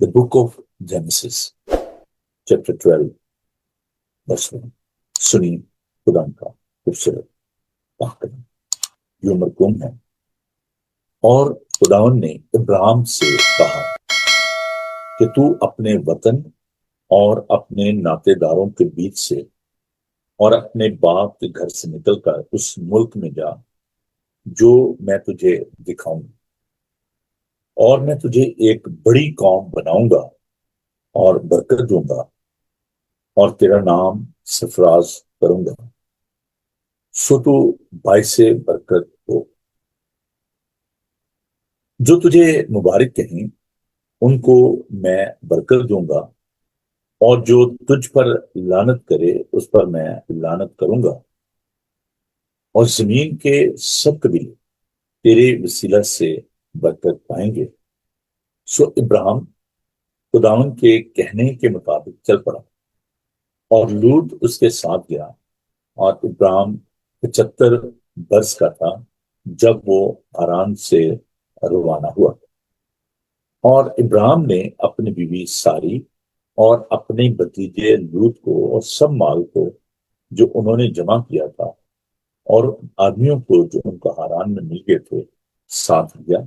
The book of Genesis, chapter 12, verse 1. सुनी खुदा का खूबसूरत कलाम। ये मरकूम है। और खुदावन ने इब्राहिम से कहा कि तू अपने वतन और अपने नातेदारों के बीच से और अपने बाप के घर से निकलकर उस मुल्क में जा जो मैं तुझे दिखाऊंगा, और मैं तुझे एक बड़ी कौम बनाऊंगा और बरकत दूंगा और तेरा नाम सरफराज करूंगा, सो तू बाइसे बरकत हो। जो तुझे मुबारक कहें उनको मैं बरकत दूंगा, और जो तुझ पर लानत करे उस पर मैं लानत करूंगा, और जमीन के सब कबीले तेरे वसीला से बरकत पाएंगे। सो इब्राहिम खुदावन के कहने के मुताबिक चल पड़ा, और लूत उसके साथ गया। और इब्राहिम 75 बरस का था जब वो हारान से रवाना हुआ। और इब्राहिम ने अपनी बीवी सारी और अपने भतीजे लूत को और सब माल को जो उन्होंने जमा किया था और आदमियों को जो उनको हारान में मिल गए थे साथ लिया,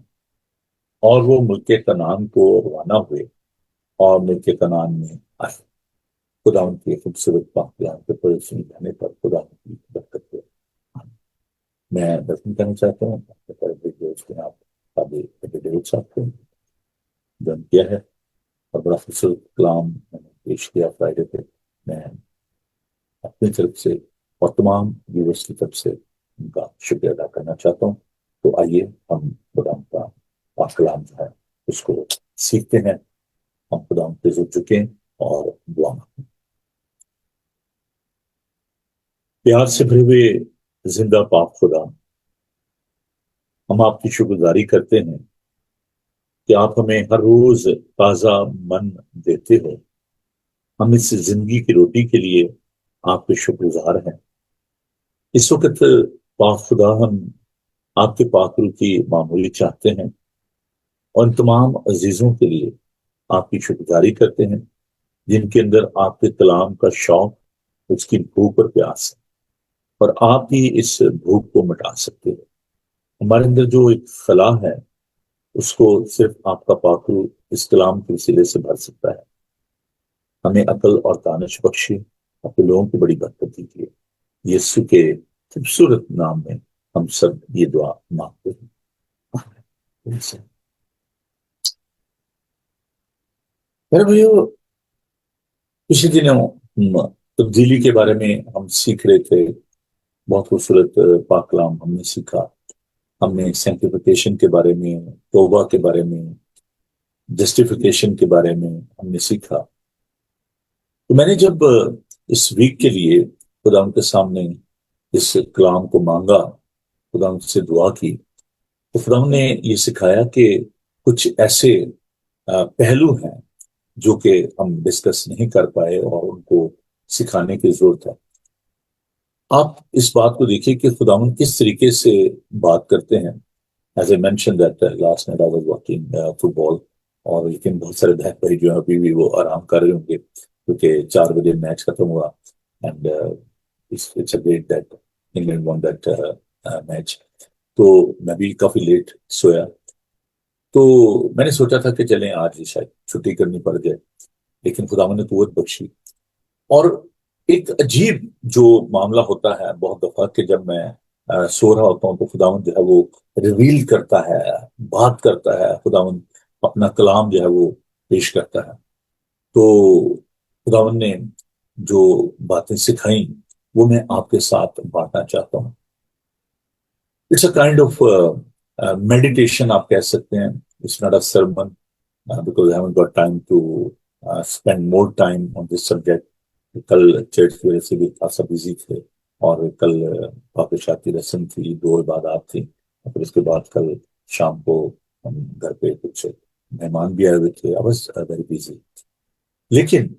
और वो मुल्क कनान को रवाना हुए और मुल्क कनान में आए। खुदा उनके खूबसूरत वाक़यात के परेशान रहने पर खुदा की बरकत दे। मैं दर्शन करना चाहता हूँ अपने तरफ दोस्त आप डेविड साहब को जो किया है, और बड़ा खूबसूरत कलाम मैंने पेश किया फ्राइडे पे। मैं अपनी तरफ से और तमाम व्यूअर्स की तरफ से उनका शुक्रिया अदा करना चाहता हूँ। तो आइए हम खुदा का पाक कलाम जो है उसको सीखते हैं। हम खुदा पे जुड़ चुके हैं और दुआ मांगते हैं। प्यार से भरे हुए जिंदा पाक खुदा, हम आपकी शुक्रगुजारी करते हैं कि आप हमें हर रोज ताजा मन देते हो। हम इस जिंदगी की रोटी के लिए आपके शुक्रगुजार हैं। इस वक्त पाक खुदा हम आपके पाक रूह की मामूली चाहते हैं, और उन तमाम अजीजों के लिए आपकी शुक्रगुजारी करते हैं जिनके अंदर आपके कलाम का शौक, उसकी भूख और प्यास है, और आप ही इस भूख को मिटा सकते हो। हमारे अंदर जो एक खला है उसको सिर्फ आपका पाक रूह इस कलाम के वसीले से भर सकता है। हमें अकल और दानिश बख्शे, अपने लोगों की बड़ी बरकत दीजिए। यीशु के खूबसूरत नाम में हम सब ये दुआ मांगते हैं। आमीन। मेरे भाइयों, पिछले दिनों हम तब्दीली के बारे में हम सीख रहे थे। बहुत खूबसूरत पाक कलाम हमने सीखा। हमने सैंक्टिफिकेशन के बारे में, तौबा के बारे में, जस्टिफिकेशन के बारे में हमने सीखा। तो मैंने जब इस वीक के लिए खुदा उनके सामने इस कलाम को मांगा, खुदा उनसे दुआ की, तो खुदा ने ये सिखाया कि कुछ ऐसे पहलू हैं जो कि हम डिस्कस नहीं कर पाए और उनको सिखाने की जरूरत है। आप इस बात को देखिए कि खुदावन किस तरीके से बात करते हैं। As I mention that last night I was watching football, और लेकिन बहुत सारे बहन भाई जो है अभी भी वो आराम कर रहे होंगे क्योंकि 4 बजे मैच खत्म हुआ। And it's a great that England one that match. तो मैं भी काफी लेट सोया, तो मैंने सोचा था कि चलें आज शायद छुट्टी करनी पड़ जाए, लेकिन खुदावन ने कुव्वत बख्शी। और एक अजीब जो मामला होता है बहुत दफा कि जब मैं सो रहा होता हूँ तो खुदावन जो है वो रिवील करता है, बात करता है। खुदावन अपना कलाम जो है वो पेश करता है। तो खुदावन ने जो बातें सिखाई वो मैं आपके साथ बांटना चाहता हूँ। It's a kind of meditation आप कह सकते हैं। It's not a sermon because I haven't got time to spend more time on this subject. कल चर्च की वजह से भी खासा बिजी थे, और कल पापेशाह की रस्म थी, 2 इबादत थी, और फिर उसके बाद कल शाम को हम घर पे कुछ मेहमान भी आए हुए थे। I was very busy. लेकिन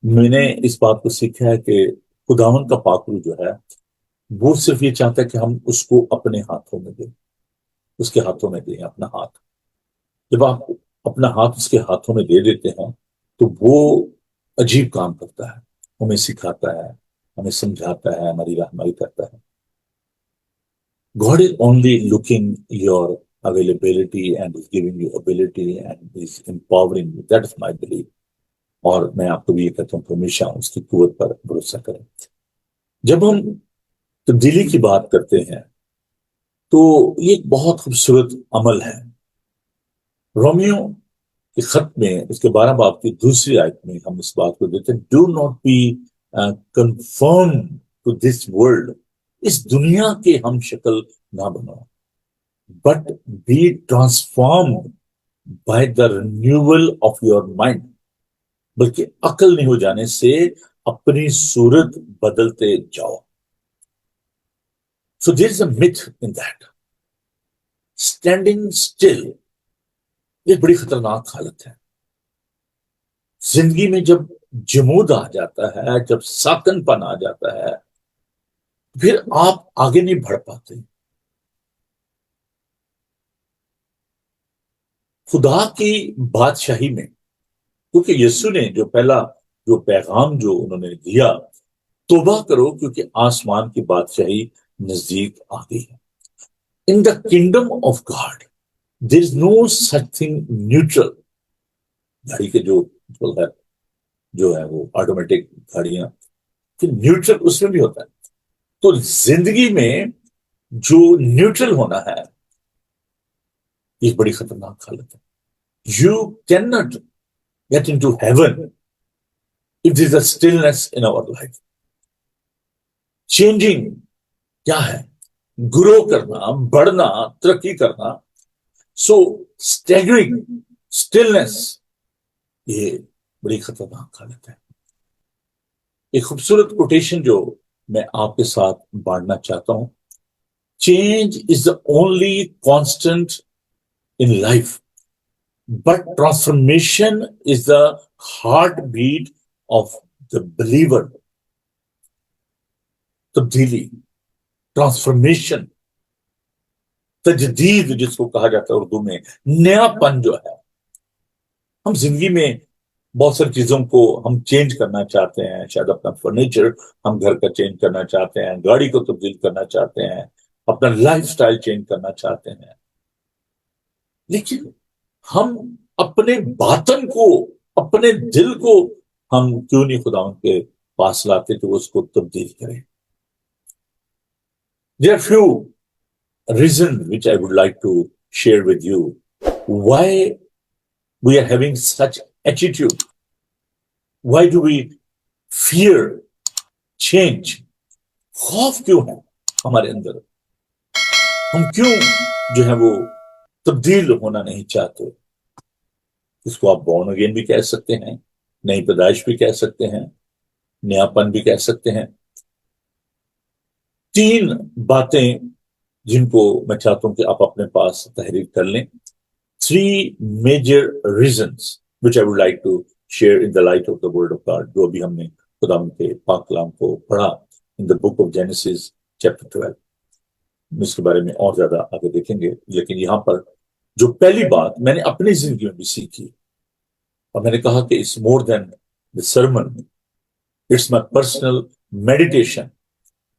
मैंने इस बात को सीखा है कि खुदावन का पाकरू जो है वो सिर्फ ये चाहता है कि हम उसको अपने हाथों में दें, उसके हाथों में दें अपना हाथ। जब आप اپنا ہاتھ اس کے ہاتھوں میں دے دیتے ہیں تو وہ عجیب کام کرتا ہے، ہمیں سکھاتا ہے، ہمیں سمجھاتا ہے، ہماری رہنمائی کرتا ہے. God is only looking your availability and is giving you ability and is empowering you. That is my belief. اور میں آپ کو بھی یہ کہتا ہوں کہ ہمیشہ اس کی قوت پر بھروسہ کریں. جب ہم تبدیلی کی بات کرتے ہیں تو یہ ایک بہت خوبصورت عمل ہے. رومیو کے خط میں اس کے 12 باب کی دوسری آیت میں ہم اس بات کو دیتے ہیں، do not be conform to this world, اس دنیا کے ہم شکل نہ بنو، but be transform by the renewal of your mind, بلکہ عقل نہیں ہو جانے سے اپنی صورت بدلتے جاؤ. سو دیر is a myth in that. Standing still یہ بڑی خطرناک حالت ہے. زندگی میں جب جمود آ جاتا ہے، جب ساکن پن آ جاتا ہے، پھر آپ آگے نہیں بڑھ پاتے. خدا کی بادشاہی میں، کیونکہ یسوع نے جو پہلا جو پیغام جو انہوں نے دیا، توبہ کرو کیونکہ آسمان کی بادشاہی نزدیک آ گئی ہے. In the kingdom of God there is no such thing neutral. گاڑی کے جو ہے وہ آٹومیٹک گاڑیاں، پھر نیوٹرل اس میں بھی ہوتا ہے. تو زندگی میں جو نیوٹرل ہونا ہے یہ بڑی خطرناک حالت ہے. You can not get in to heaven if there is a stillness in our life. Changing کیا ہے؟ گرو کرنا، بڑھنا، ترقی کرنا. سو اسٹیگرنگ، اسٹلنس، یہ بڑی خطرناک حالت ہے. ایک خوبصورت کوٹیشن جو میں آپ کے ساتھ بانٹنا چاہتا ہوں، change is the only constant in life but transformation is the heart beat of the believer. تبدیلی، ٹرانسفارمیشن، تجدید جس کو کہا جاتا ہے اردو میں، نیا پن جو ہے. ہم زندگی میں بہت ساری چیزوں کو ہم چینج کرنا چاہتے ہیں. شاید اپنا فرنیچر ہم گھر کا چینج کرنا چاہتے ہیں، گاڑی کو تبدیل کرنا چاہتے ہیں، اپنا لائف سٹائل چینج کرنا چاہتے ہیں. لیکن ہم اپنے باطن کو، اپنے دل کو ہم کیوں نہیں خدا ان کے پاس لاتے کہ وہ اس کو تبدیل کریں؟ There are few reasons which I would like to share with you why we are having such attitude. Why do we fear change? خوف کیوں ہے ہمارے اندر؟ ہم کیوں جو ہے وہ تبدیل ہونا نہیں چاہتے؟ اس کو آپ born again بھی کہہ سکتے ہیں، نئی پیدائش بھی کہہ سکتے ہیں، نیا پن بھی کہہ سکتے ہیں. 3 باتیں جن کو میں چاہتا ہوں کہ آپ اپنے پاس تحریر کر لیں. 3 major reasons which I would like to share in the light of the word of God، جو ابھی ہم نے خدا کے پاک کلام کو پڑھا in the book of Genesis chapter 12. اس کے بارے میں اور زیادہ آگے دیکھیں گے. لیکن یہاں پر جو پہلی بات میں نے اپنی زندگی میں بھی سیکھی، اور میں نے کہا کہ it's more than the sermon, it's my personal meditation.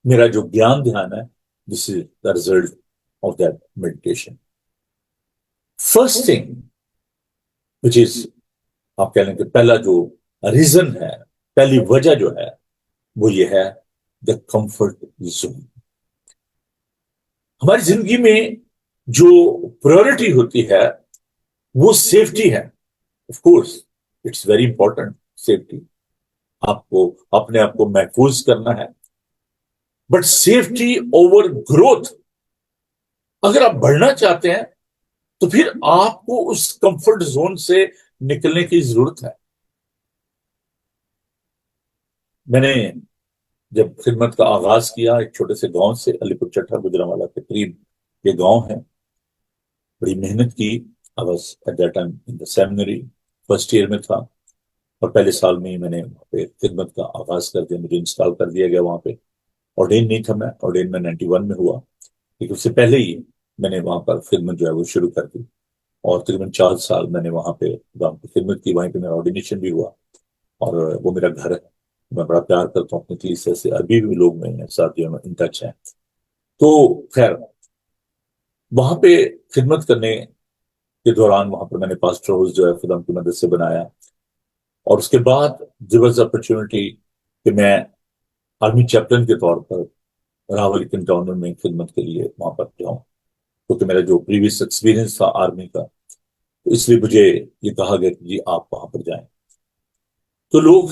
میرا جو گیان دھیان ہے، this is the result of that meditation. First thing which is، آپ کہہ لیں کہ پہلا جو ریزن ہے، پہلی وجہ جو ہے وہ یہ ہے the comfort zone. ہماری زندگی میں جو پرائورٹی ہوتی ہے وہ سیفٹی ہے. Of course it's very important safety, آپ کو اپنے آپ کو محفوظ کرنا ہے، بٹ سیفٹی اوور گروتھ. اگر آپ بڑھنا چاہتے ہیں تو پھر آپ کو اس کمفرٹ زون سے نکلنے کی ضرورت ہے. میں نے جب خدمت کا آغاز کیا ایک چھوٹے سے گاؤں سے، علی پور چٹھا گجرانوالہ کے قریب یہ گاؤں ہے، بڑی محنت کی. I was at that time in the seminary، first year میں تھا، اور پہلے سال میں ہی میں نے وہاں پہ خدمت کا آغاز کر دیا. مجھے انسٹال کر دیا گیا وہاں پہ. آرڈین نہیں تھا میں، آرڈین میں 91 میں ہوا، لیکن اس سے پہلے ہی میں نے وہاں پر خدمت جو ہے وہ شروع کر دی. اور تقریباً 4 سال میں نے وہاں پہ خدا کی خدمت کی. وہیں پہ میرا آرڈینیشن بھی ہوا اور وہ میرا گھر ہے. میں بڑا پیار کرتا ہوں اپنے کلیسیا سے. ابھی بھی لوگ میرے ساتھ جو ہے ان ٹچ ہیں. تو خیر وہاں پہ خدمت کرنے کے دوران وہاں پہ میں نے پاسٹر ہاؤس جو ہے خدا کی مدد سے بنایا. اور اس کے بعد there was اپرچونٹی کہ میں آرمی چیپٹن کے طور پر راول کنٹونمنٹ میں خدمت کے لیے وہاں پر جاؤں, کیونکہ میرا جو پریویس ایکسپیرینس تھا آرمی کا, تو اس لیے مجھے یہ کہا گیا کہ جی آپ وہاں پر جائیں. تو لوگ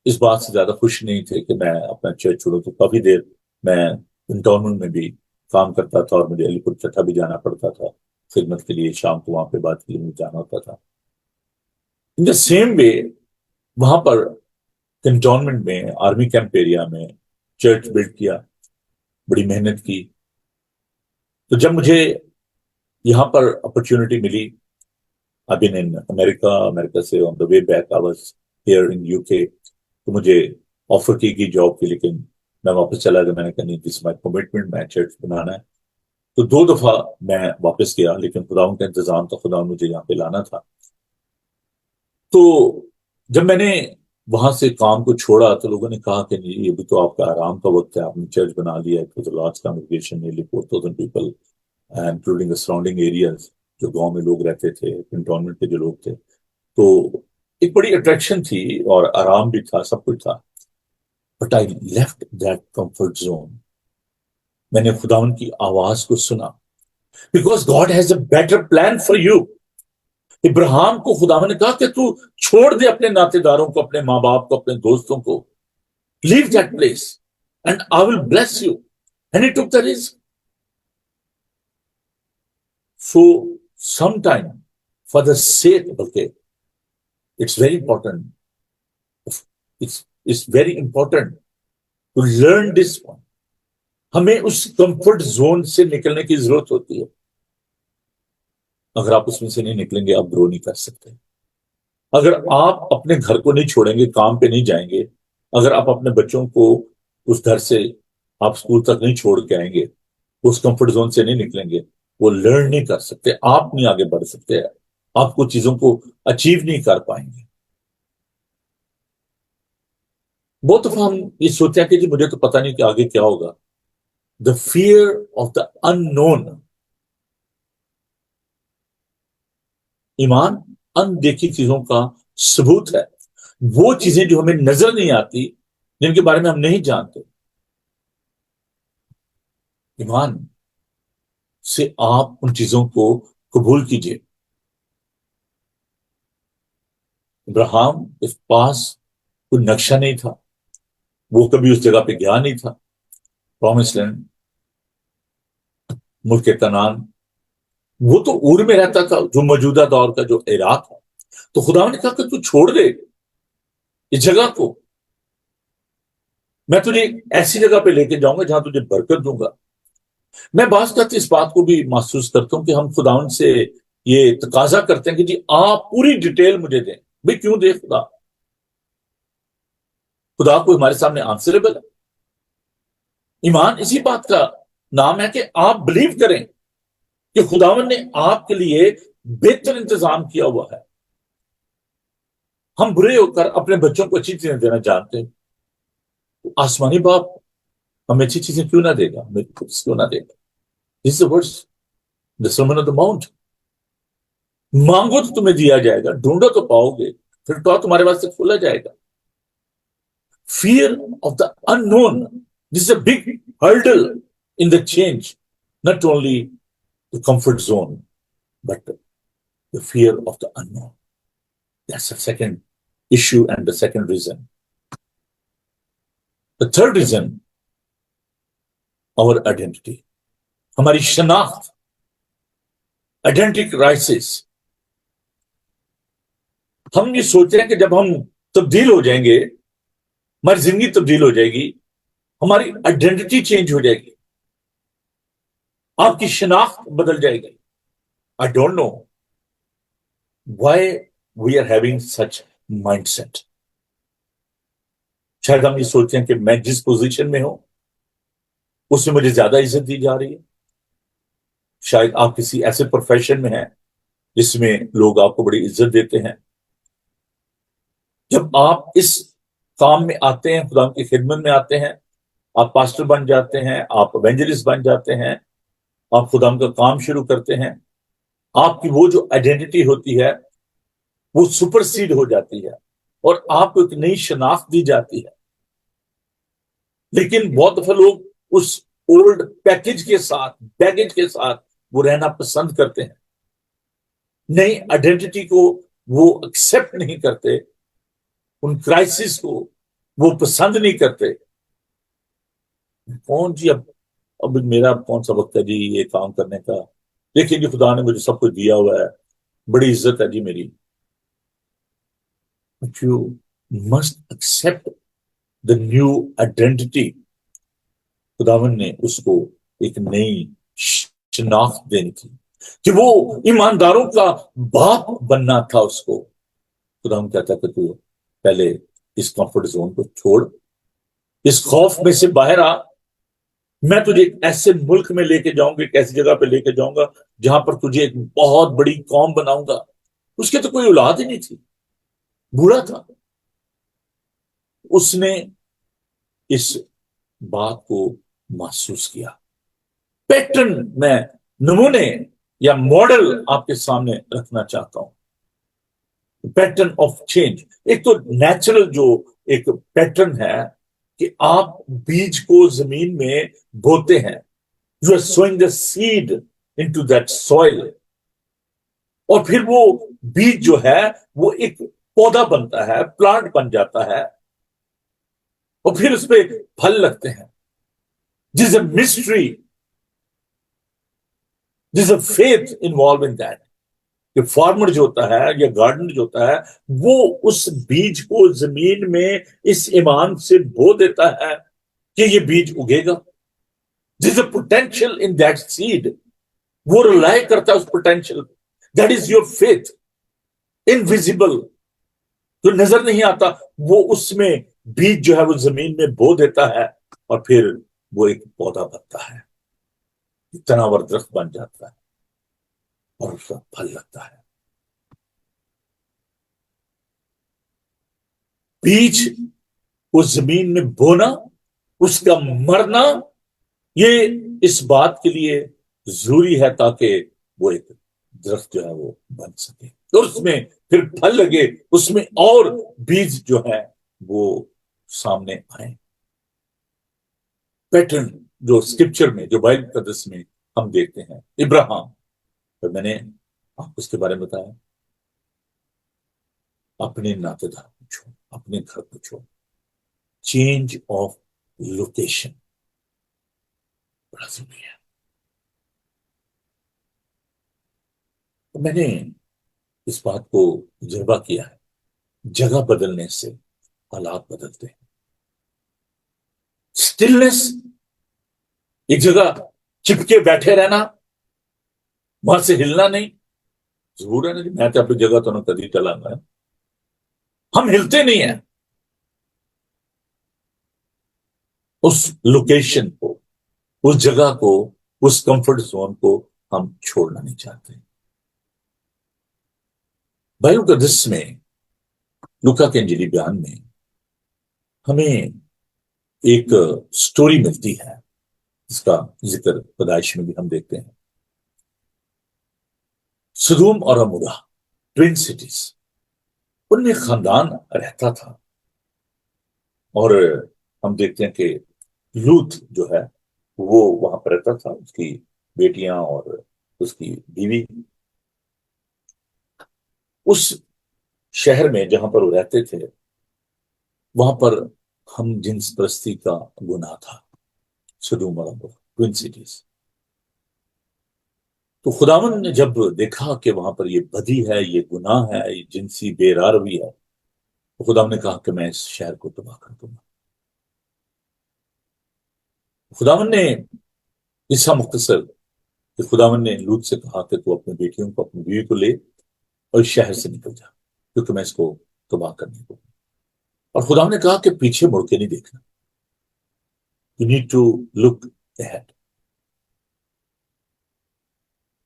اس بات سے زیادہ خوش نہیں تھے کہ میں اپنا چرچ چھوڑوں. تو کافی دیر میں کنٹونمنٹ میں بھی کام کرتا تھا اور مجھے علی پور چٹا بھی جانا پڑتا تھا خدمت کے لیے. شام کو وہاں پہ بات کے لیے مجھے جانا ہوتا تھا. ان دا سیم وے وہاں پر کنٹونمنٹ میں آرمی کیمپ ایریا میں چرچ بلڈ کیا, بڑی محنت کی. تو جب مجھے یہاں پر اپرچونٹی ملی, اب ان امریکہ سے on the way back I was here in UK, تو مجھے آفر کی جاب کی, لیکن میں واپس چلا گیا. میں نے کہا نہیں, دس مائی کمٹمنٹ, میں چرچ بنانا ہے. تو 2 دفعہ میں واپس گیا, لیکن خدا کا انتظام تھا, خدا مجھے یہاں پہ لانا تھا. تو جب میں نے وہاں سے کام کو چھوڑا تو لوگوں نے کہا کہ یہ بھی تو آپ کا آرام کا وقت ہے, آپ نے چرچ بنا لیا ہے. Large congregation nearly 4,000 people including surrounding areas, جو گاؤں میں لوگ رہتے تھے, کنٹونمنٹ کے جو لوگ تھے. تو ایک بڑی اٹریکشن تھی اور آرام بھی تھا, سب کچھ تھا. But I left that comfort zone. میں نے خداوند کی آواز کو سنا, because God has a better plan for you. ابراہیم کو خداوند نے کہا کہ تو چھوڑ دے اپنے ناطے داروں کو, اپنے ماں باپ کو, اپنے دوستوں کو. Leave that place and I will bless you. And he took the risk. So some time for the sake, بلکہ it's very important, it's very important to learn this one. ہمیں اس کمفرٹ زون سے نکلنے کی ضرورت ہوتی ہے. اگر آپ اس میں سے نہیں نکلیں گے, آپ گرو نہیں کر سکتے. اگر آپ اپنے گھر کو نہیں چھوڑیں گے, کام پہ نہیں جائیں گے, اگر آپ اپنے بچوں کو اس گھر سے آپ اسکول تک نہیں چھوڑ کے آئیں گے, اس کمفرٹ زون سے نہیں نکلیں گے, وہ لرن نہیں کر سکتے, آپ نہیں آگے بڑھ سکتے, آپ کو چیزوں کو اچیو نہیں کر پائیں گے. بہت دفعہ ہم یہ سوچتے ہیں کہ جی مجھے تو پتہ نہیں کہ آگے کیا ہوگا. دا فیئر آف دا ان نون. ایمان ان دیکھی چیزوں کا ثبوت ہے. وہ چیزیں جو ہمیں نظر نہیں آتی, جن کے بارے میں ہم نہیں جانتے, ایمان سے آپ ان چیزوں کو قبول کیجئے. ابراہیم کے پاس کوئی نقشہ نہیں تھا, وہ کبھی اس جگہ پہ گیا نہیں تھا, پرومس لینڈ, ملک کنعان. وہ تو اور میں رہتا تھا, جو موجودہ دور کا جو عراق ہے. تو خدا نے کہا کہ تو چھوڑ دے اس جگہ کو, میں تجھے ایسی جگہ پہ لے کے جاؤں گا جہاں تجھے برکت دوں گا. میں بعض اوقات اس بات کو بھی محسوس کرتا ہوں کہ ہم خداوند سے یہ تقاضا کرتے ہیں کہ جی آپ پوری ڈیٹیل مجھے دیں. بھئی کیوں دے خدا؟ خدا کو ہمارے سامنے آنسریبل ہے. ایمان اسی بات کا نام ہے کہ آپ بلیو کریں کہ خداوند نے آپ کے لیے بہتر انتظام کیا ہوا ہے. ہم برے ہو کر اپنے بچوں کو اچھی چیزیں دینا چاہتے ہیں. آسمانی باپ ہمیں اچھی چیزیں کیوں نہ دے گا, ہمیں کیوں نہ دے گا. This is the words, the Sermon on the Mount. مانگو تو تمہیں دیا جائے گا, ڈھونڈو تو پاؤ گے, پھر تو تمہارے واسطے کھولا جائے گا. Fear of the unknown. This is a big hurdle in the change. Not only the comfort zone, but the fear of the unknown. That's the second issue and the second reason. The third reason, our identity. ہماری شناخت, identity crisis. ہم یہ سوچ رہے ہیں کہ جب ہم تبدیل ہو جائیں گے, ہماری زندگی تبدیل ہو جائے گی, ہماری آئیڈینٹی چینج ہو جائے گی, آپ کی شناخت بدل جائے گی. I don't know why we are having such mindset. شاید ہم یہ سوچتے ہیں کہ میں جس پوزیشن میں ہوں اس میں مجھے زیادہ عزت دی جا رہی ہے. شاید آپ کسی ایسے پروفیشن میں ہیں जिसमें लोग आपको बड़ी इज्जत देते हैं। जब आप इस काम में आते हैं, खुदा की खिदमत में आते हैं, आप पास्टर बन जाते हैं, आप एवेंजलिस्ट बन जाते हैं, आप खुदा का काम शुरू करते हैं, आपकी वो जो आइडेंटिटी होती है वो सुपरसीड हो जाती है और आपको एक नई शनाख्त दी जाती है। लेकिन बहुत दफा लोग उस ओल्ड पैकेज के साथ, बैगेज के साथ वो रहना पसंद करते हैं, नई आइडेंटिटी को वो एक्सेप्ट नहीं करते, उन क्राइसिस को वो पसंद नहीं करते। कौन जी अब मेरा कौन सा वक्त है जी ये काम करने का, देखिए जी खुदा ने मुझे सब कुछ दिया हुआ है, बड़ी इज्जत है जी मेरी। But you must accept the new identity। खुदावन ने उसको एक नई शनाख्त देनी थी कि वो ईमानदारों का बाप बनना था उसको। खुदावन कहता कि तू पहले इस कंफर्ट जोन को छोड़, इस खौफ में से बाहर आ, मैं तुझे एक ऐसे मुल्क में लेके जाऊंगा, एक ऐसी जगह पे लेके जाऊंगा जहां पर तुझे एक बहुत बड़ी कौम बनाऊंगा। उसके तो कोई औलाद ही नहीं थी, बूढ़ा था। उसने इस बात को महसूस किया। पैटर्न में नमूने या मॉडल आपके सामने रखना चाहता हूं, पैटर्न ऑफ चेंज। एक तो नेचुरल जो एक पैटर्न है कि आप बीज को जमीन में बोते हैं, you are sowing the seed into that soil, और फिर वो बीज जो है वो एक पौधा बनता है, प्लांट बन जाता है, और फिर उस पर फल लगते हैं। This a mystery, this a faith involve in that. कि फार्मर जो होता है या गार्डनर जो होता है वो उस बीज को जमीन में इस ईमान से बो देता है कि ये बीज उगेगा। This a potential in that seed, वो रिलाई करता है उस potential. That is your faith, invisible, जो नजर नहीं आता, वो उसमें बीज जो है वो जमीन में बो देता है और फिर वो एक पौधा बनता है, इतना बड़ा दरख्त बन जाता है और उसका फल लगता है। बीज को जमीन में बोना, उसका मरना, ये इस बात के लिए जरूरी है ताकि वो एक दरख्त जो है वो बन सके और उसमें फिर फल लगे, उसमें और बीज जो है वो सामने आए। पैटर्न जो स्क्रिप्चर में, जो बाइबल मुकद्दस में हम देखते हैं। इब्राहिम, तो मैंने आपको उसके बारे में बताया, अपने नातेदार पूछो, अपने घर पूछो, चेंज ऑफ लोकेशन बड़ा जरूरी है। तो मैंने इस बात को तजुर्बा किया है, जगह बदलने से हालात बदलते हैं। स्टिलनेस, एक जगह चिपके बैठे रहना, वहां से हिलना नहीं, जरूर है ना जी, मैं तो अपनी जगह तो ना कभी टलांगा, हम हिलते नहीं है। उस लोकेशन को, उस जगह को, उस कंफर्ट जोन को हम छोड़ना नहीं चाहते। बाइबल मुकद्दस में लूका के इंजीली बयान में हमें एक स्टोरी मिलती है, इसका जिक्र पैदाइश में भी हम देखते हैं। सदोम और अमोरा, ट्विन सिटीज, उनमें खानदान रहता था और हम देखते हैं कि लूत जो है वो वहां पर रहता था, उसकी बेटियां और उसकी बीवी। उस शहर में जहां पर वो रहते थे वहां पर हम जिन्स परस्ती का गुनाह था, सदोम और अमोरा, ट्विन सिटीज। तो खुदावन ने जब देखा कि वहां पर ये बदी है, ये गुनाह है, ये जिनसी बेरारवी है, तो खुदावन ने कहा कि मैं इस शहर को तबाह कर दूंगा। खुदावन ने हिस्सा मुख्तसर कि खुदावन ने लूत से कहा कि तू अपनी बेटियों को, अपनी बीवी को ले और इस शहर से निकल जा, क्योंकि मैं इसको तबाह करने को। और खुदावन ने कहा कि पीछे मुड़ के नहीं देखना, you need to look ahead.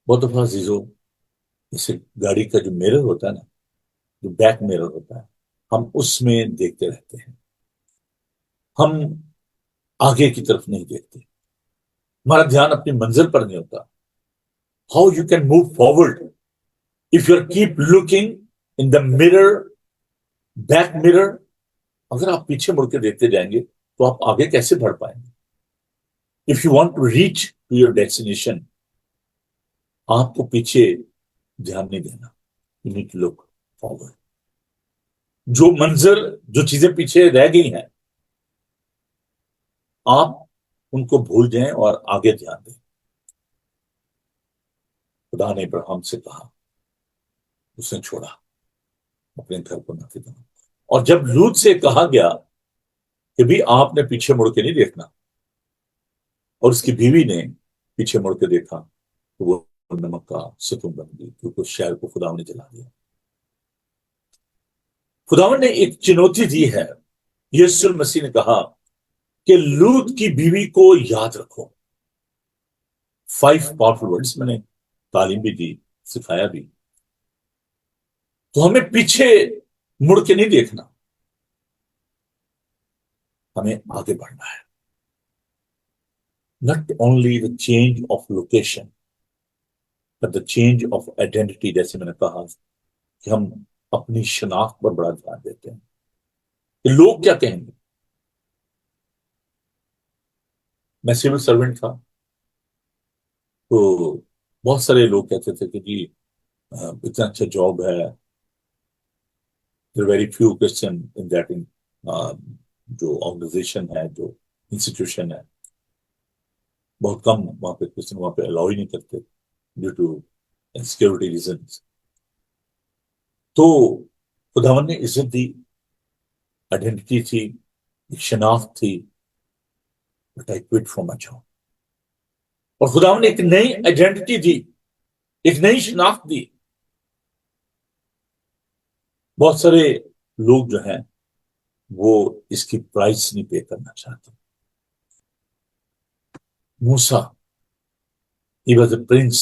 बहुत दफा अजीजों, جیسے گاڑی کا جو میرر ہوتا ہے نا، جو بیک میرر ہوتا ہے، ہم اس میں دیکھتے رہتے ہیں، ہم آگے کی طرف نہیں دیکھتے، ہمارا دھیان اپنی منزل پر نہیں ہوتا. How you can move forward if you keep looking in the mirror, back mirror. اگر آپ پیچھے مڑ کے دیکھتے جائیں گے تو آپ آگے کیسے بڑھ پائیں گے؟ If you want to reach to your destination, آپ کو پیچھے دھیان نہیں دینا. You need to look forward. جو منظر، جو چیزیں پیچھے رہ گئی ہیں، آپ ان کو بھول جائیں اور آگے دھیان دیں. خدا نے ابراہیم سے کہا، اس نے چھوڑا اپنے گھر کو نہ فدا. اور جب لوط سے کہا گیا کہ بھی آپ نے پیچھے مڑ کے نہیں دیکھنا، اور اس کی بیوی نے پیچھے مڑ کے دیکھا تو وہ نمک کا ستون بن گئی، کیونکہ اس شہر کو خدا نے جلا دیا. خداوند نے ایک چنوتی دی ہے. یسوع المسیح نے کہا کہ لوط کی بیوی کو یاد رکھو. 5 پاورفل ورڈز میں نے تعلیم بھی دی، سکھایا بھی. تو ہمیں پیچھے مڑ کے نہیں دیکھنا، ہمیں آگے بڑھنا ہے. not only the change of location but the change of identity. جیسے میں نے کہا کہ ہم اپنی شناخت پر بڑا دھیان دیتے ہیں کہ لوگ کیا کہیں گے. میں سول سرونٹ تھا تو بہت سارے لوگ کہتے تھے کہ جی اتنا اچھا جاب ہے. Very few Christian in that جو آرگنائزیشن ہے، جو انسٹیٹیوشن ہے، بہت کم وہاں پہ کرسچن وہاں پہ الاؤ ہی نہیں کرتے ڈیو ٹو سیکورٹی ریزنس. تو خداوند نے عزت دی، آئیڈینٹی تھی، ایک شناخت تھی. But I quit from my job. اور خداوند نے ایک نئی آئیڈینٹی دی، ایک نئی شناخت دی. بہت سارے لوگ جو ہیں وہ اس کی پرائس نہیں پے کرنا چاہتے. موسیٰ he was a prince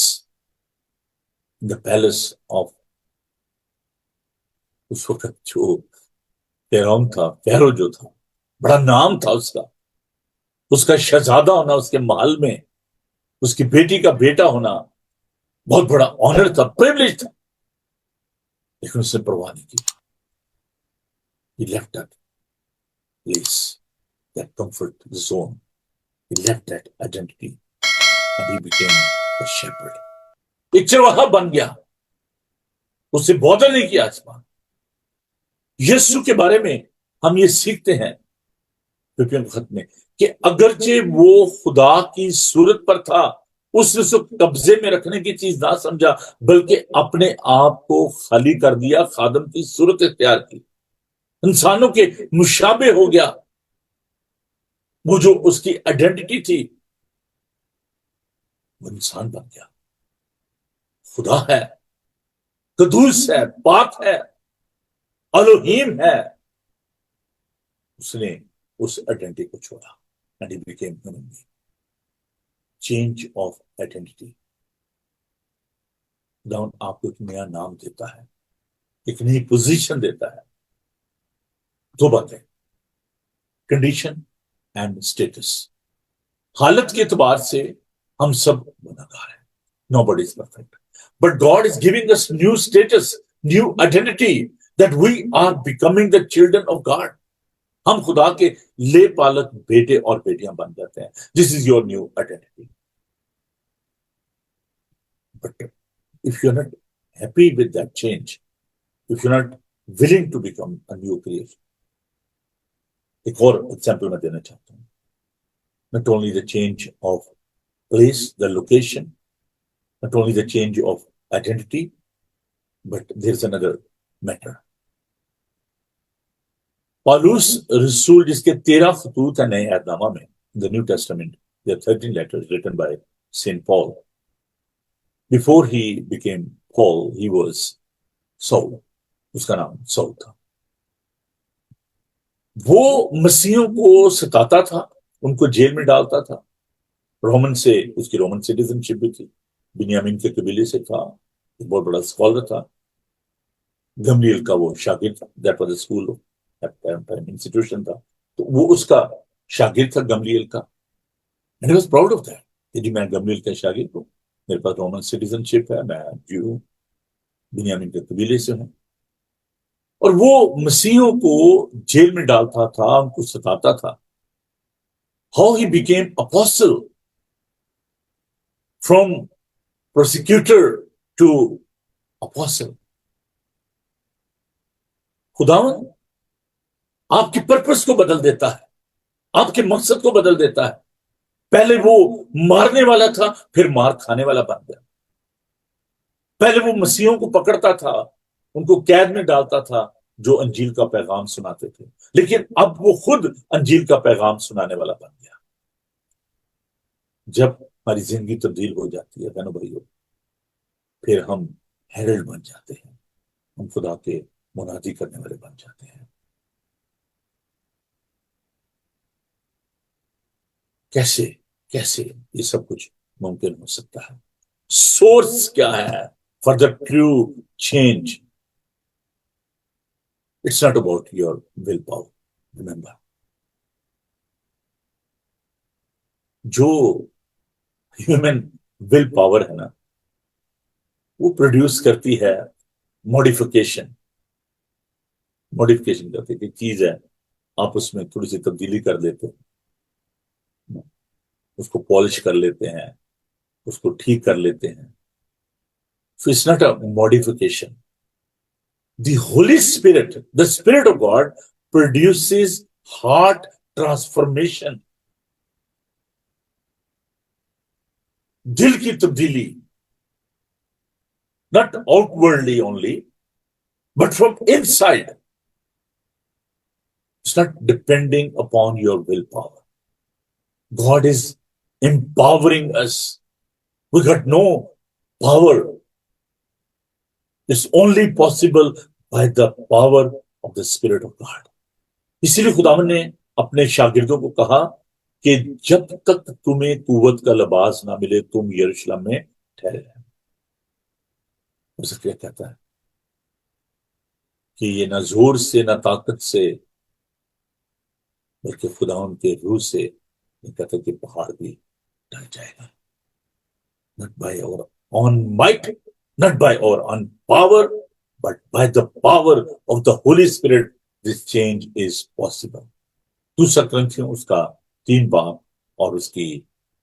in the palace of اس وقت جو فرعون تھا، فیرو جو تھا، بڑا نام تھا اس کا شہزادہ ہونا اس کے محل میں، اس کی بیٹی کا بیٹا ہونا بہت بڑا آنر تھا، پریولیج تھا. لیکن اس نے پرواہ نہیں کی. He left that place, that comfort zone. He left that identity and he became a shepherd. ایک چرواہا بن گیا. اس سے بودر نہیں کیا آسمان. یسوع کے بارے میں ہم یہ سیکھتے ہیں خط میں کہ اگرچہ وہ خدا کی صورت پر تھا، اس نے اسے قبضے میں رکھنے کی چیز نہ سمجھا، بلکہ اپنے آپ کو خالی کر دیا، خادم کی صورت اختیار کی، انسانوں کے مشابہ ہو گیا. وہ جو اس کی آئیڈینٹی تھی وہ انسان بن گیا. خدا ہے، قدوس ہے، پاک ہے، الوہیم ہے. اس نے اس آئیڈینٹی کو چھوڑا and he became human being. Change of identity. خداوند آپ کو ایک نیا نام دیتا ہے، ایک نئی پوزیشن دیتا ہے. دو باتیں، کنڈیشن اینڈ اسٹیٹس. حالت کے اعتبار سے ہم سب گناہگار ہیں. Nobody is perfect. But God is giving us new status, new identity, that we are becoming the children of God. ہم خدا کے لے پالک بیٹے اور بیٹیاں بن جاتے ہیں. This is your new identity. But if you're not happy with that change, if you're not willing to become a new creation, ایک اور ایگزامپل میں دینا چاہتا ہوں. Not only the change of place, the location, not only the change of identity, but there's another matter. پالوس رسول جس کے 13 خطوط ہیں نئے عہد نامہ میں، the New Testament, there are 13 letters written by Saint Paul. Before he became Paul, he was Saul. اس کا نام سول تھا. وہ مسیحوں کو ستاتا تھا، ان کو جیل میں ڈالتا تھا. رومن سے اس کی رومن سٹیزن شپ بھی تھی، بنیامین کے قبیلے سے تھا، ایک بہت بڑا اسکالر تھا. گملیل کا وہ شاگرد تھا. That was a school institution تھا, تو وہ اس کا شاگرد تھا گملیل کا. And he was proud of that کہ جی میں گملیل کا شاگرد ہوں, میرے پاس رومن سٹیزن شپ ہے, میں جیو ہوں, بنیامین کے قبیلے سے ہوں. اور وہ مسیحوں کو جیل میں ڈالتا تھا, ان کو ستاتا تھا. How he became apostle from prosecutor to apostle. خداوند آپ کی پرپس کو بدل دیتا ہے, آپ کے مقصد کو بدل دیتا ہے. پہلے وہ مارنے والا تھا, پھر مار کھانے والا بن گیا. پہلے وہ مسیحوں کو پکڑتا تھا, ان کو قید میں ڈالتا تھا جو انجیل کا پیغام سناتے تھے, لیکن اب وہ خود انجیل کا پیغام سنانے والا بن گیا. جب ہماری زندگی تبدیل ہو جاتی ہے بہنوں بھائیوں, پھر ہم ہیرلڈ بن جاتے ہیں, ہم خدا کے منادی کرنے والے بن جاتے ہیں. کیسے کیسے یہ سب کچھ ممکن ہو سکتا ہے؟ سورس کیا ہے for the true change? It's not about your will power. Remember, جو ہیومن ول پاور ہے نا, وہ پروڈیوس کرتی ہے موڈیفیکیشن. موڈیفیکیشن کرتی ہے, چیز ہے آپ اس میں تھوڑی سی تبدیلی کر لیتے ہیں, اس کو پالش کر لیتے ہیں, اس کو ٹھیک کر لیتے ہیں. So it's not a modification. The Holy Spirit, the Spirit of God, produces heart transformation. دل کی تبدیلی, not outwardly only, but from inside. It's not depending upon your willpower. God is empowering us. We got no power. It's only possible by the power of the Spirit of God. اسی لیے خداوند نے اپنے شاگردوں کو کہا کہ جب تک تمہیں قوت کا لباس نہ ملے تم یروشلم میں ٹھہرے رہے. اسے کیا کہتا ہے کہ یہ نہ زور سے نہ طاقت سے بلکہ خداوند کے روح سے, یہ کہتا ہے کہ پہاڑ بھی ڈھل جائے گا. Not by our own might, not by our own power, but by the power of the Holy Spirit, this change is possible. دوسرا کرنتھیوں اس کا 3 باب اور اس کی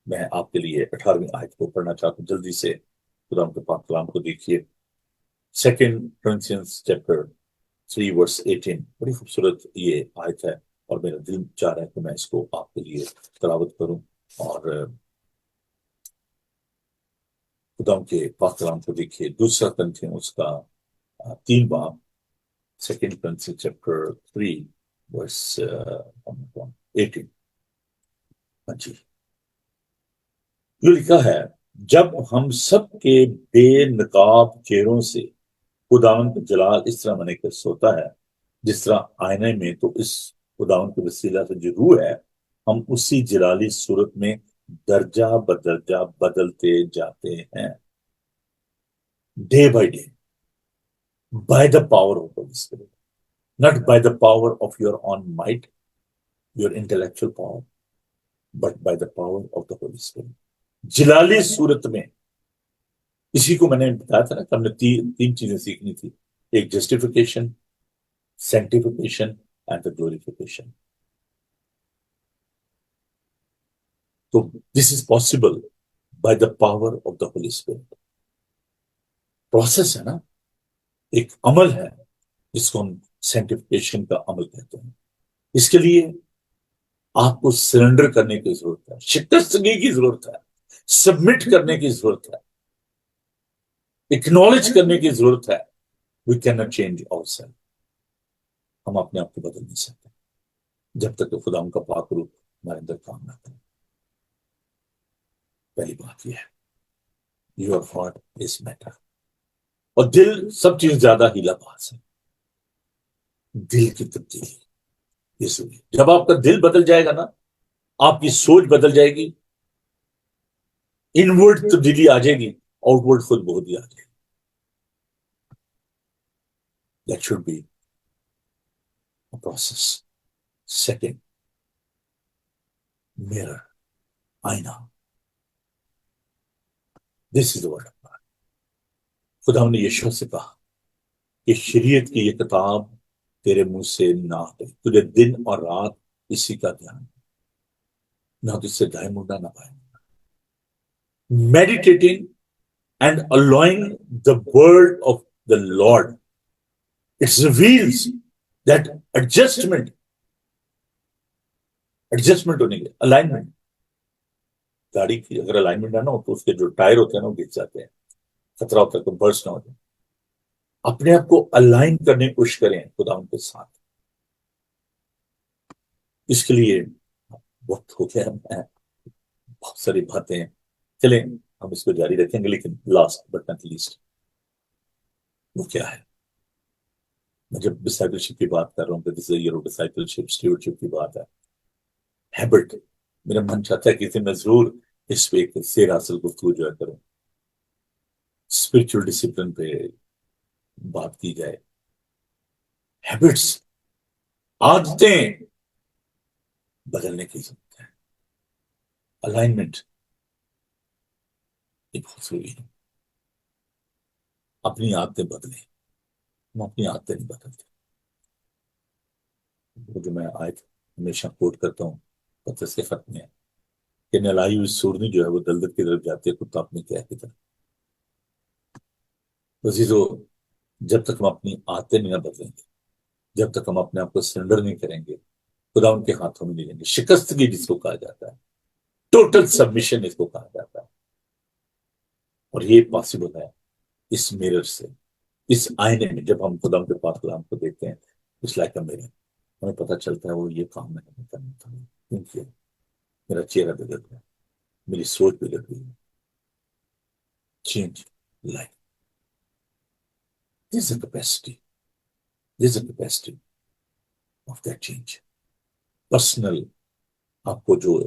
میں آپ کے لیے 18ویں آیت کو پڑھنا چاہتا ہوں. جلدی سے خدا کے پاک کلام کو دیکھیے. 2 Corinthians chapter 3 verse 18. بڑی خوبصورت یہ آیت ہے اور میرا دل چاہ رہا ہے کہ میں اس کو آپ کے لیے تلاوت کروں. اور خدا کے پاک کلام کو دیکھیے. دوسرا کرنتھیوں اس کا 3 باب, 2 Corinthians chapter 3 verse 18. جی, یہ لکھا ہے, جب ہم سب کے بے نقاب چہروں سے خداوند کا جلال اس طرح بنے کر سوتا ہے جس طرح آئینے میں, تو اس خداوند کے وسیلہ سے جو روح ہے ہم اسی جلالی صورت میں درجہ بدرجہ بدلتے جاتے ہیں. Day by day, by the power of the Spirit, not by the power of your own might, your intellectual power, but by the power of the Holy Spirit. Jalali صورت میں, اسی کو میں نے بتایا تھا نا کہ ہم نے 3 چیزیں سیکھنی تھی. ایک justification, sanctification and the glorification. تو this is possible by the power of the Holy Spirit. Process ہے نا, ایک عمل ہے جس کو ہم سینکٹیفیکیشن کا عمل کہتے ہیں. اس کے لیے آپ کو سرنڈر کرنے کی ضرورت ہے, شکستگی کی ضرورت ہے, سبمٹ کرنے کی ضرورت ہے, اکنالج کرنے کی ضرورت ہے. We can not change our self. ہم اپنے آپ کو بدل نہیں سکتے جب تک کہ خدا ان کا پاک روح ہمارے اندر کام نہ کرے. پہلی بات یہ ہے یور ہارٹ از میٹر. اور دل سب چیز زیادہ ہیلا باز ہے. دل کی تبدیلی یہ سنیے, جب آپ کا دل بدل جائے گا نا, آپ کی سوچ بدل جائے گی, انورڈ تبدیلی آ جائے گی, آؤٹ ورڈ خود بہت ہی آ جائے گی. That should be a process. Second, mirror, आईना. This is the word of God. खुदा ने यीशु से कहा कि शरीयत की ये किताब तेरे मुंह से ना हटे, तुझे दिन और रात इसी का ध्यान, ना तुझसे दाएं मुड़ना ना बाएं मुड़ना. Meditating and allowing the word of the Lord, it reveals that adjustment होने के, alignment. गाड़ी की अगर अलाइनमेंट ना हो तो उसके जो टायर होते हैं ना वो गिर जाते हैं, खतरा होता है तो बर्स्ट ना हो जाए. अपने आप को अलाइन करने की कोशिश करें खुदा उनके साथ. इसके लिए वक्त हो गया, मैं बहुत सारी बातें चलें हम इसको जारी रखेंगे, लेकिन लास्ट बट नॉट लीस्ट वो क्या है. मैं जब डिसाइपलशिप की बात कर रहा हूँ, this is year of discipleship, stewardship की बात है. हैबिट, मेरा मन चाहता है कि मैं जरूर इस पे एक शेर हासिल गुफ्तगू जो है करूं. स्पिरिचुअल डिसिप्लिन पे बात की जाए. हैबिट्स, आदतें बदलने की जरूरत है. अलाइनमेंट ये बहुत जरूरी है. अपनी आदतें बदलें. हम अपनी आदतें नहीं बदलते. वो जो मैं आयत हमेशा कोट करता हूँ पतरस के खत में, कि नलाई हुई सूरनी जो है वो दलदल की तरफ जाती है, कुत्ता अपनी क्या की तरफ. अजीजों, जब तक हम अपनी आदतें नहीं बदलेंगे, जब तक हम अपने आप को सरेंडर नहीं करेंगे, खुदा उनके हाथों में नहीं लेंगे. शिकस्तगी जिसको कहा जाता है, टोटल सबमिशन इसको कहा जाता है. और ये पॉसिबल है इस मिरर से, इस आईने में. जब हम खुदा के पास कलाम को देखते हैं, इट्स लाइक अ मिरर, हमें पता चलता है वो ये काम मैंने करना था, क्योंकि मेरा चेहरा बदल गया, मेरी सोच बदल गई. Change life. This is capacity, this is capacity of that change. Personal आपको जो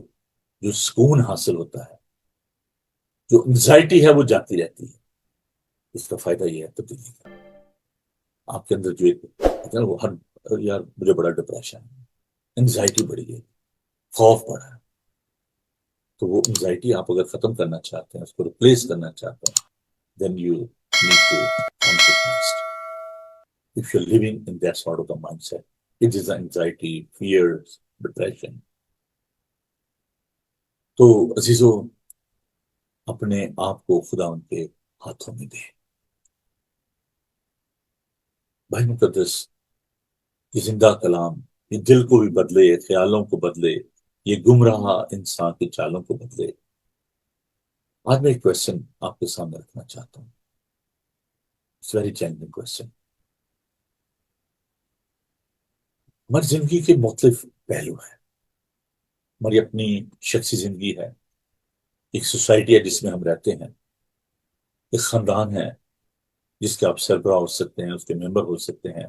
जो सुकून हासिल होता है, जो एंजाइटी है वो जाती रहती है. इसका फायदा ये है तब्दीली का. आपके अंदर जो एक वो हर यार मुझे बड़ा डिप्रेशन है, एंजाइटी बढ़ी है, खौफ बढ़ा है, तो वो एंजाइटी आप अगर खत्म करना चाहते हैं, उसको रिप्लेस करना चाहते हैं, then you need to come to Christ. If you're living in that sort of the mindset, it is anxiety, fears, depression. तो अजीजों, अपने आप को खुदा उनके हाथों में दे. भाई मुकद्दस, ये जिंदा कलाम ये दिल को भी बदले, ख्यालों को बदले, ये गुमराह इंसान की चालों को बदले. आज मैं एक क्वेश्चन आपके सामने रखना चाहता हूँ. It's very challenging question. हमारी जिंदगी के मुख्तलिफ पहलू हैं. हमारी अपनी शख्सी जिंदगी है, एक सोसाइटी है जिसमें हम रहते हैं, एक खानदान है जिसके आप सरबराह हो सकते हैं, उसके मेंबर हो सकते हैं,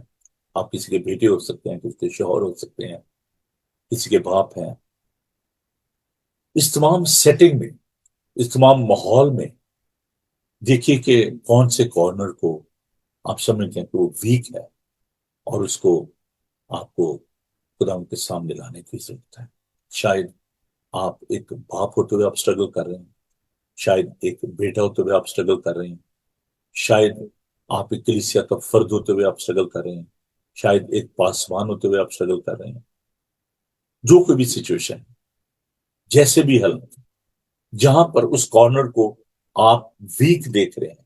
आप किसी के बेटे हो सकते हैं, किसी के शौहर हो सकते हैं, किसी के बाप हैं. इस तमाम सेटिंग में, इस तमाम माहौल में देखिए कि कौन से कॉर्नर को आप समझते हैं कि वो वीक है और उसको आपको खुदा उनके सामने लाने की जरूरत है. शायद आप एक बाप होते हुए आप स्ट्रगल कर रहे हैं, शायद एक बेटा होते हुए आप स्ट्रगल कर रहे हैं, शायद आप एक कलीसिया का फर्द होते हुए आप स्ट्रगल कर रहे हैं, शायद एक पासवान होते हुए आप स्ट्रगल कर रहे हैं. जो कोई भी सिचुएशन, जैसे भी हालत, जहां पर उस कॉर्नर को आप वीक देख रहे हैं,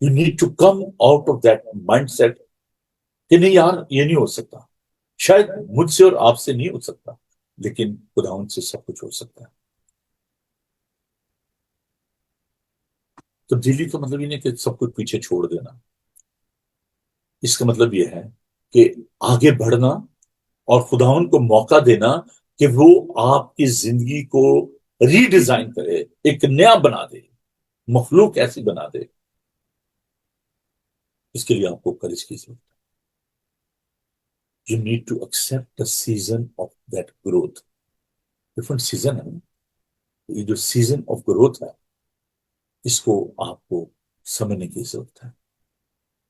you need to come out of that mindset कि नहीं यार ये नहीं हो सकता. शायद मुझसे और आपसे नहीं हो सकता, लेकिन खुदावंद से सब कुछ हो सकता है. तो दिल्ली का मतलब ये नहीं कि सब कुछ पीछे छोड़ देना. इसका मतलब यह है कि आगे बढ़ना और खुदावंद को मौका देना कि वो आपकी जिंदगी को रीडिजाइन करे, एक नया बना दे, मखलूक ऐसी बना दे. इसके लिए आपको करेज की जरूरत है. You need to accept the season of that growth. Different season है. ये जो सीजन ऑफ ग्रोथ है, इसको आपको समझने की जरूरत है.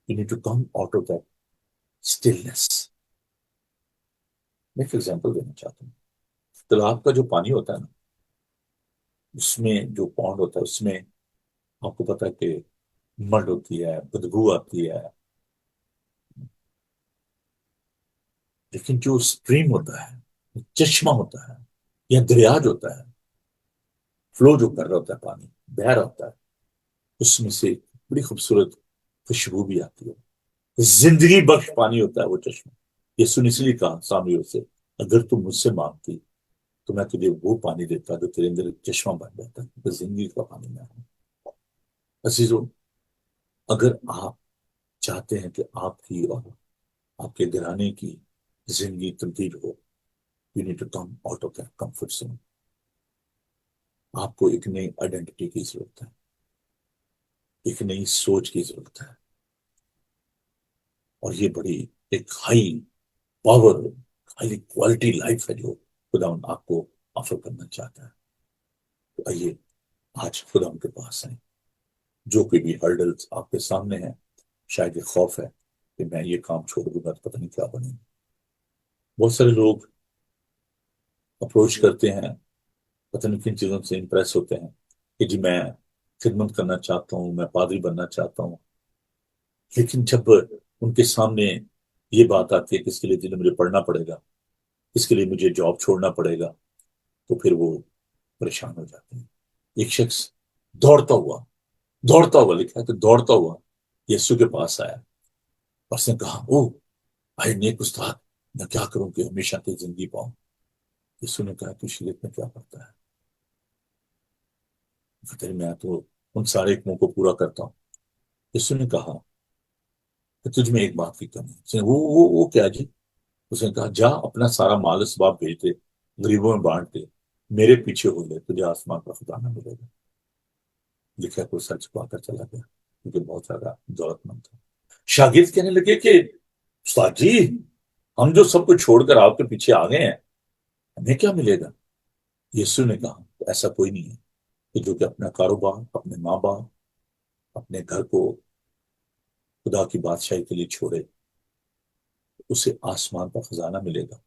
You need to come out of that stillness. मैं एक एग्जांपल देना चाहता हूँ। तालाब का जो पानी होता है ना, उसमें जो पॉन्ड होता है उसमें आपको पता है कि मड होती है, बदबू आती है। लेकिन जो स्ट्रीम होता है, चश्मा होता है या दरिया जो होता है, फ्लो जो कर रहा होता है, पानी बह रहा होता है, उसमें से बड़ी खूबसूरत खुशबू भी आती है। जिंदगी बख्श पानी होता है वो चश्मा। यीशु ने इसलिए कहा सामने से, अगर तुम मुझसे मांगती तो मैं तुझे वो पानी देता जो तेरे अंदर एक चश्मा बन जाता, तो जिंदगी का पानी मैं हूं। अजीजों, अगर आप चाहते हैं कि आपकी और आपके घराने की जिंदगी तब्दील हो, you need to come out of that comfort zone. आपको एक नई आइडेंटिटी की जरूरत है, एक नई सोच की जरूरत है। और ये बड़ी एक high power, high quality life है जो खुदा आपको ऑफर करना चाहता है। तो आइए आज खुदा उनके पास आए। जो कोई भी हर्डल्स आपके सामने हैं, शायद ये खौफ है कि मैं ये काम छोड़ दूंगा तो पता नहीं क्या बनेगा। बहुत सारे लोग अप्रोच करते हैं, पता नहीं किन चीजों से इंप्रेस होते हैं कि जी मैं खिदमत करना चाहता हूँ, मैं पादरी बनना चाहता हूँ। लेकिन जब उनके सामने ये बात आती है कि इसके लिए मुझे पढ़ना पड़ेगा, इसके लिए मुझे जॉब छोड़ना पड़ेगा, तो फिर वो परेशान हो जाते हैं। एक शख्स दौड़ता हुआ, दौड़ता हुआ लिखा है कि दौड़ता हुआ यीशु के पास आया और उसने कहा, ओ भाई नेक उस्ताद, मैं क्या करूं कि हमेशा की जिंदगी पाऊं। यीशु ने कहा, तू शरीयत में क्या पढ़ता है? फिर मैं तो उन सारे हुक्मों को पूरा करता हूँ। यीशु ने कहा कि तुझ में एक बात की कमी है। उसने, वो क्या जी? उसने कहा, जा अपना सारा माल इस बाप भेज दे, गरीबों में बांट दे, मेरे पीछे हो ले, तुझे आसमान का खजाना मिलेगा। लिखा को सच पाकर चला गया क्योंकि बहुत ज्यादा दौलतमंद था। शागिर्द कहने लगे कि उस्ताद जी, हम जो सब कुछ छोड़कर आपके पीछे आ गए हैं, हमें क्या मिलेगा? यीशु ने कहा, तो ऐसा कोई नहीं है कि जो कि अपना कारोबार, अपने माँ बाप, अपने घर को खुदा की बादशाही के लिए छोड़े, उसे आसमान का खजाना मिलेगा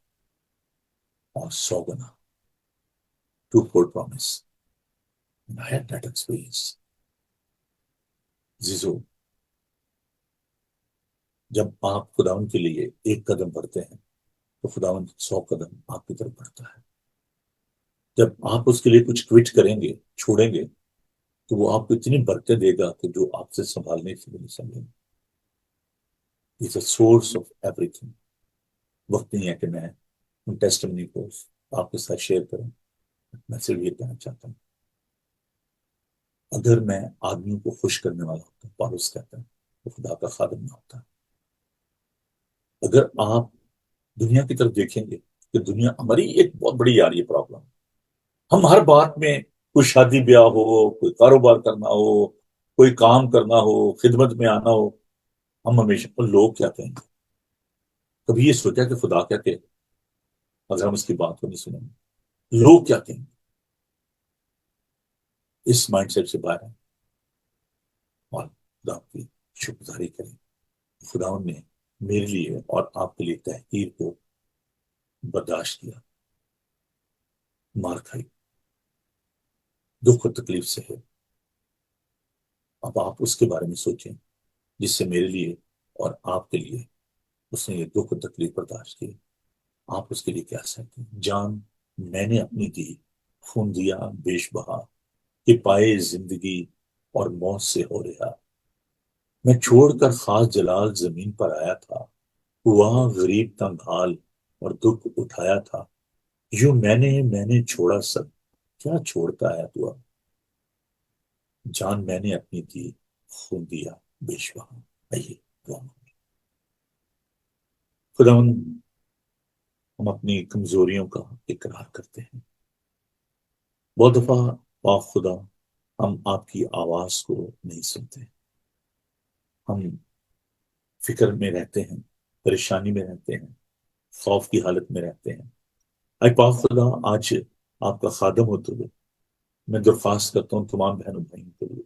और 100 गुना, two fold promise. I had that experience. जीजो, जब आप खुदावन के लिए एक कदम बढ़ते हैं तो खुदावन 100 कदम आपकी तरफ बढ़ता है। जब आप उसके लिए कुछ क्विट करेंगे, छोड़ेंगे, तो वो आपको इतनी बरकत देगा कि जो आपसे संभालने से भी नहीं संभलेंगे। Is a source of everything. वक्त नहीं है कि मैं उन टेस्टिमनी को आपके साथ शेयर करूं। मैं सिर्फ ये कहना चाहता हूँ, अगर मैं आदमियों को खुश करने वाला होता, पौलुस कहता है, तो खुदा का खादिम ना होता। अगर आप दुनिया की तरफ देखेंगे कि दुनिया हमारी एक बहुत बड़ी यार ये प्रॉब्लम, हम हर बात में, कोई शादी ब्याह हो, कोई कारोबार करना हो, कोई काम करना हो, खिदमत में आना हो, हम हमेशा लोग क्या कहेंगे। कभी ये सोचा कि खुदा क्या कहे अगर हम उसकी बात को नहीं सुनेंगे? लोग क्या कहेंगे? इस माइंडसेट से बाहर आए और खुदा की शुक्रगुजारी करें। खुदा ने मेरे लिए और आपके लिए तहकीर को बर्दाश्त किया, मार खाई, दुख और तकलीफ से है। अब आप उसके बारे में सोचें जिससे मेरे लिए और आपके लिए उसने ये दुख और तकलीफ बर्दाश्त की। आप उसके लिए क्या सहते हैं? जान मैंने अपनी दी, खून दिया बेश बहा, कि पाए जिंदगी और मौत से हो रहा। मैं छोड़कर खास जलाल जमीन पर आया था, वहां गरीब तंग हाल और दुख उठाया था। यूं मैंने छोड़ा सब, क्या छोड़ता है तू अब? जान मैंने अपनी दी, खून दिया बेश बहा। आइए दुआ मांगे। खुदा, हम अपनी कमजोरियों का इकरार करते हैं। बहुत दफा पाक खुदा, हम आपकी आवाज को नहीं सुनते। हम फिक्र में रहते हैं, परेशानी में रहते हैं, खौफ की हालत में रहते हैं। अरे पाक खुदा, आज आपका खादम होते हुए मैं दरख्वास्त करता हूँ तमाम बहनों भाइयों के लिए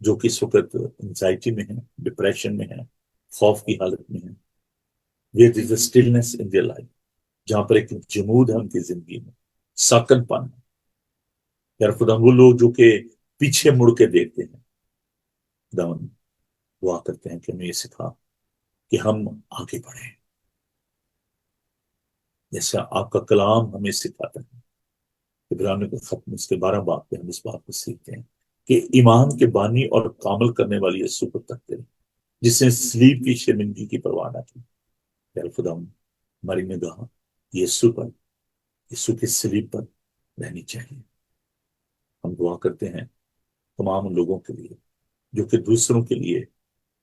जो कि इस वक्त एंजाइटी में है, डिप्रेशन में है, खौफ की हालत में है। where there is a stillness in their life, जहां पर एक जमूद है उनकी जिंदगी में, साकनपन है। यार खुदा वो लोग जो कि पीछे मुड़ के देखते हैं, खुदा दुआ करते हैं कि हमें ये सिखा कि हम आगे बढ़े, जैसा आपका कलाम हमें सिखाता है। इब्रानियों के खत में उसके 12 बाब पे हम इस बात को सीखते हैं कि ईमान के बानी और कामल करने वाली यीशु को तकते हैं, जिसने सलीब की शर्मिंदगी की परवाह न की। यार खुदा हमारी निगाह यीशु पर, यीशु के सलीब पर रहनी चाहिए। हम दुआ करते हैं तमाम उन लोगों के लिए जो कि दूसरों के लिए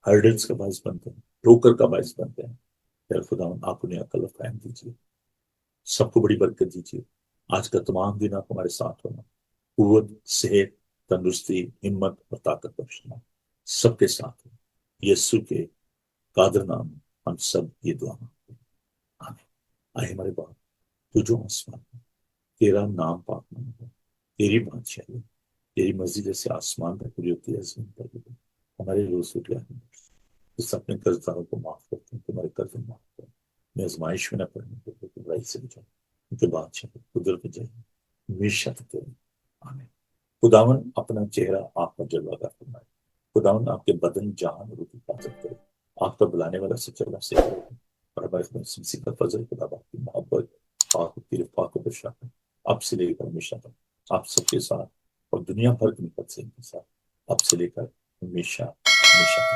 हर्डल्स का बायस बनते हैं, ठोकर का बायस बनते हैं। यार खुदा आप उन्हें अकल फहम दीजिए, सबको बड़ी बरकत दीजिए। आज का तमाम दिन आप हमारे साथ होना, कुव्वत, सेहत, तंदुरुस्ती, हिम्मत और ताकत बख्शना सबके साथ हो। यीशु के कादर नाम में हम सब ये दुआ मांगते हैं, आमीन। आए हमारे बाप, तू जो आसमान में, तेरा नाम पाक माना हो, तेरी बादशाही, तेरी मर्जी जैसे आसमान में पूरी होती है जमीन पर भी। हमारे रोज रोटी हमें दे। उस अपने कर्जदारों को माफ करते हैं, तुम्हारे कर्ज माफ करो, मैं आजमाइश में न पड़ने दो, लेकिन बुराई से बचाओ, उनके बादशाह कुदरत जाए हमेशा तक तेरे। आमीन। खुदावन अपना चेहरा आप पर जलवा फरमाए, खुदावन आपके बदन जान और रूह हिफाजत करे, आपका बुलाने वाला सच्चा रब से करे, और हमारे खुदा का फजल, खुदा बाप की मोहब्बत, पाक तेरे पाक बशात अब से लेकर हमेशा तक आप सबके साथ और दुनिया भर की निकट से इनके साथ अब से लेकर हमेशा हमेशा